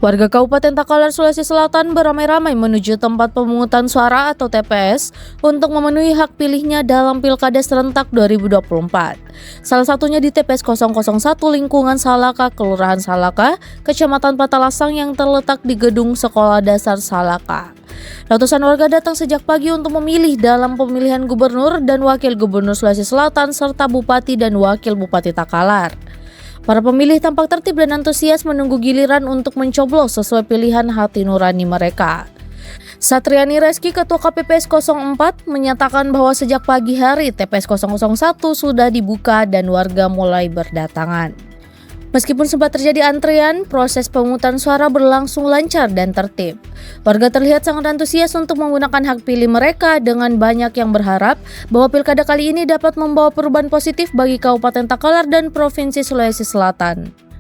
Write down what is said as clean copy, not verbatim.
Warga Kabupaten Takalar, Sulawesi Selatan beramai-ramai menuju tempat pemungutan suara atau TPS untuk memenuhi hak pilihnya dalam Pilkada serentak 2024. Salah satunya di TPS 001 lingkungan Salaka, Kelurahan Salaka, Kecamatan Patalasang yang terletak di gedung Sekolah Dasar Salaka. Ratusan warga datang sejak pagi untuk memilih dalam pemilihan gubernur dan wakil gubernur Sulawesi Selatan serta bupati dan wakil bupati Takalar. Para pemilih tampak tertib dan antusias menunggu giliran untuk mencoblos sesuai pilihan hati nurani mereka. Satriani Reski, Ketua KPPS 04, menyatakan bahwa sejak pagi hari TPS 001 sudah dibuka dan warga mulai berdatangan. Meskipun sempat terjadi antrian, proses pemungutan suara berlangsung lancar dan tertib. Warga terlihat sangat antusias untuk menggunakan hak pilih mereka dengan banyak yang berharap bahwa pilkada kali ini dapat membawa perubahan positif bagi Kabupaten Takalar dan Provinsi Sulawesi Selatan.